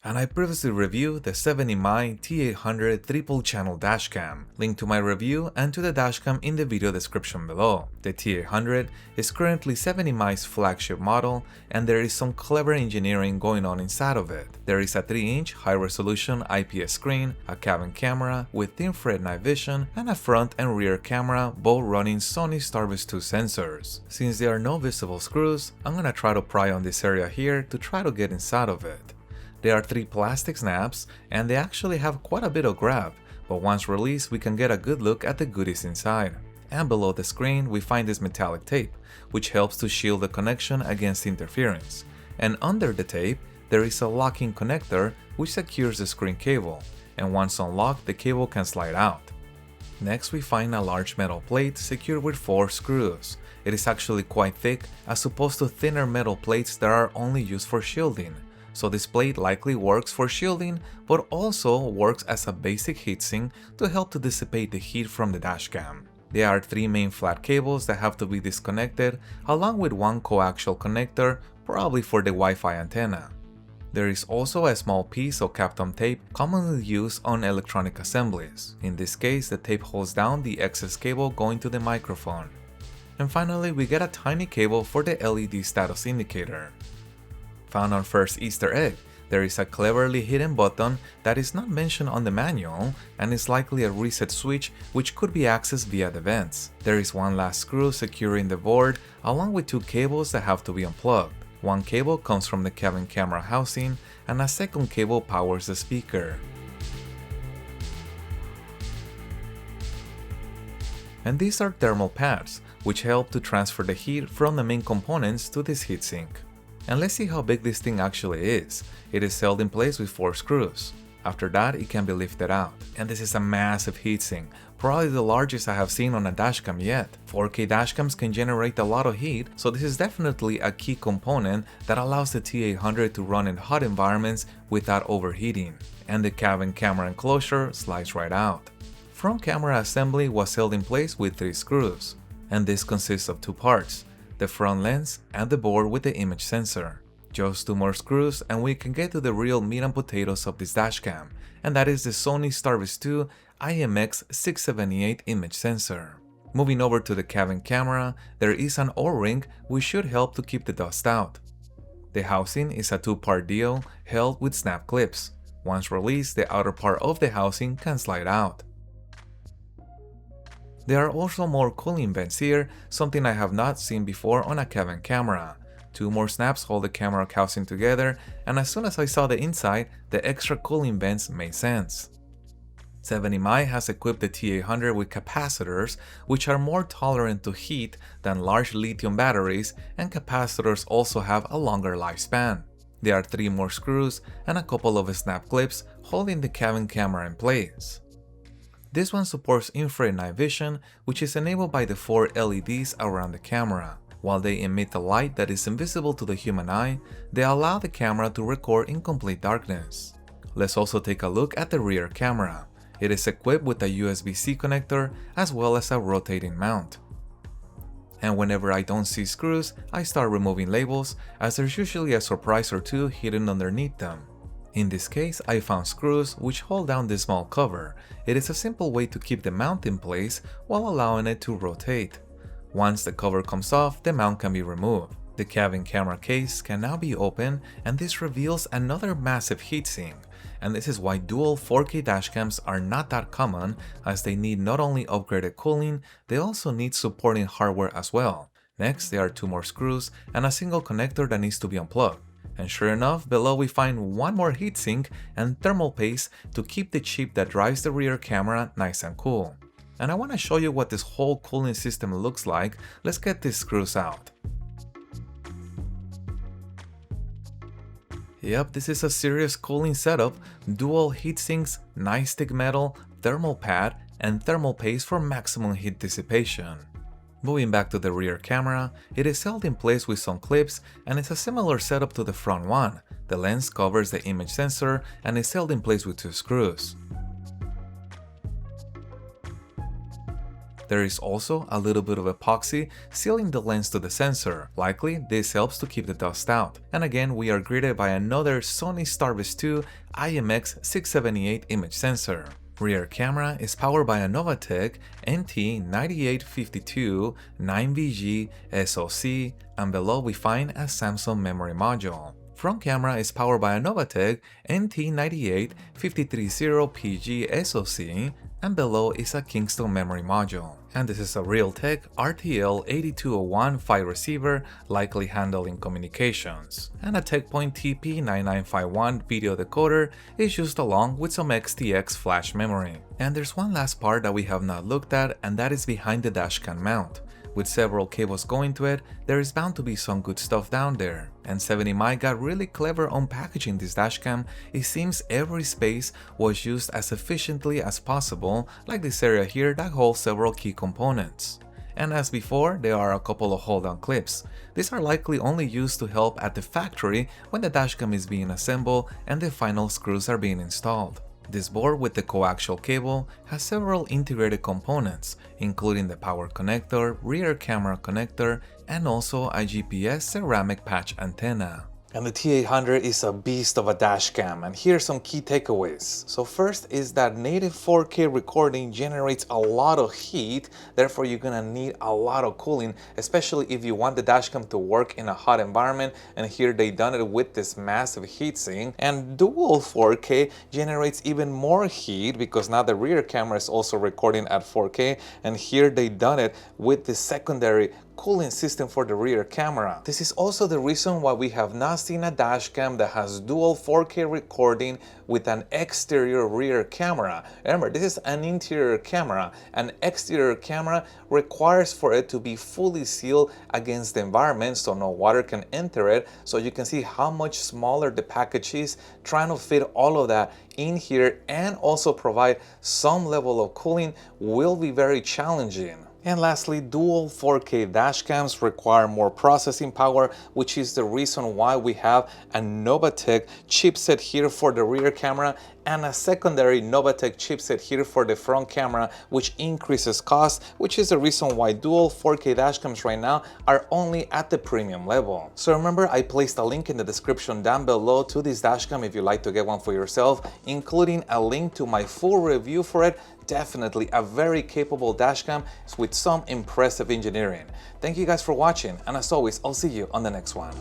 And I previously reviewed the 70mai T800 triple channel dashcam. Link to my review and to the dashcam in the video description below. The T800 is currently 70mai's flagship model, and there is some clever engineering going on inside of it. There is a 3-inch high-resolution IPS screen, a cabin camera with infrared night vision, and a front and rear camera, both running Sony Starvis 2 sensors. Since there are no visible screws, I'm gonna try to pry on this area here to try to get inside of it. There are 3 plastic snaps, and they actually have quite a bit of grab, but once released we can get a good look at the goodies inside. And below the screen we find this metallic tape, which helps to shield the connection against interference. And under the tape, there is a locking connector which secures the screen cable, and once unlocked the cable can slide out. Next we find a large metal plate secured with 4 screws. It is actually quite thick as opposed to thinner metal plates that are only used for shielding. So this plate likely works for shielding, but also works as a basic heatsink to help to dissipate the heat from the dashcam. There are 3 main flat cables that have to be disconnected, along with 1 coaxial connector, probably for the Wi-Fi antenna. There is also a small piece of Kapton tape commonly used on electronic assemblies. In this case, the tape holds down the excess cable going to the microphone. And finally, we get a tiny cable for the LED status indicator. Found our first Easter egg, there is a cleverly hidden button that is not mentioned on the manual and is likely a reset switch which could be accessed via the vents. There is 1 last screw securing the board along with 2 cables that have to be unplugged. 1 cable comes from the cabin camera housing and a 2nd cable powers the speaker. And these are thermal pads which help to transfer the heat from the main components to this heatsink. And let's see how big this thing actually is. It is held in place with 4 screws. After that, it can be lifted out. And this is a massive heatsink, probably the largest I have seen on a dashcam yet. 4K dashcams can generate a lot of heat, so this is definitely a key component that allows the T800 to run in hot environments without overheating. And the cabin camera enclosure slides right out. Front camera assembly was held in place with 3 screws. And this consists of 2 parts: the front lens and the board with the image sensor. Just 2 more screws and we can get to the real meat and potatoes of this dashcam, and that is the Sony Starvis 2 IMX678 image sensor. Moving over to the cabin camera, there is an O-ring which should help to keep the dust out. The housing is a 2-part deal held with snap clips. Once released, the outer part of the housing can slide out. There are also more cooling vents here, something I have not seen before on a cabin camera. 2 more snaps hold the camera housing together, and as soon as I saw the inside, the extra cooling vents made sense. 70mai has equipped the T800 with capacitors, which are more tolerant to heat than large lithium batteries, and capacitors also have a longer lifespan. There are 3 more screws and a couple of snap clips holding the cabin camera in place. This one supports infrared night vision, which is enabled by the 4 LEDs around the camera. While they emit a light that is invisible to the human eye, they allow the camera to record in complete darkness. Let's also take a look at the rear camera. It is equipped with a USB-C connector as well as a rotating mount. And whenever I don't see screws, I start removing labels, as there's usually a surprise or 2 hidden underneath them. In this case, I found screws which hold down this small cover. It is a simple way to keep the mount in place while allowing it to rotate. Once the cover comes off, the mount can be removed. The cabin camera case can now be opened, and this reveals another massive heatsink. And this is why dual 4K dashcams are not that common, as they need not only upgraded cooling, they also need supporting hardware as well. Next, there are 2 more screws and a single connector that needs to be unplugged. And sure enough, below we find 1 more heatsink and thermal paste to keep the chip that drives the rear camera nice and cool. And I want to show you what this whole cooling system looks like. Let's get these screws out. Yep, this is a serious cooling setup: dual heatsinks, nice thick metal, thermal pad, and thermal paste for maximum heat dissipation. Moving back to the rear camera, it is held in place with some clips, and it's a similar setup to the front one. The lens covers the image sensor and is held in place with 2 screws. There is also a little bit of epoxy sealing the lens to the sensor. Likely, this helps to keep the dust out. And again, we are greeted by another Sony Starvis 2 IMX678 image sensor. Rear camera is powered by a Novatec NT9852 9VG SoC, and below we find a Samsung memory module. Front camera is powered by a Novatec NT985330PG SoC, and below is a Kingston memory module. And this is a Realtek RTL8201 PHY receiver, likely handling communications. And a TechPoint TP9951 video decoder is used along with some XTX flash memory. And there's one last part that we have not looked at, and that is behind the dashcam mount. With several cables going to it, there is bound to be some good stuff down there. And 70mai got really clever on packaging this dashcam. It seems every space was used as efficiently as possible, like this area here that holds several key components. And as before, there are a couple of hold-on clips. These are likely only used to help at the factory when the dashcam is being assembled and the final screws are being installed. This board with the coaxial cable has several integrated components, including the power connector, rear camera connector, and also a GPS ceramic patch antenna. And the T800 is a beast of a dashcam, and here's some key takeaways. So first is that native 4K recording generates a lot of heat, therefore you're gonna need a lot of cooling, especially if you want the dashcam to work in a hot environment, and here they done it with this massive heatsink. And dual 4K generates even more heat because now the rear camera is also recording at 4K, and here they done it with the secondary cooling system for the rear camera. This is also the reason why we have not seen a dashcam that has dual 4K recording with an exterior rear camera. Remember, this is an interior camera. An exterior camera requires for it to be fully sealed against the environment so no water can enter it. So you can see how much smaller the package is. Trying to fit all of that in here and also provide some level of cooling will be very challenging. And lastly, dual 4K dashcams require more processing power, which is the reason why we have a Novatec chipset here for the rear camera and a secondary Novatec chipset here for the front camera, which increases cost, which is the reason why dual 4K dashcams right now are only at the premium level. So remember, I placed a link in the description down below to this dashcam if you'd like to get one for yourself, including a link to my full review for it. Definitely a very capable dashcam with some impressive engineering. Thank you guys for watching, and as always, I'll see you on the next one.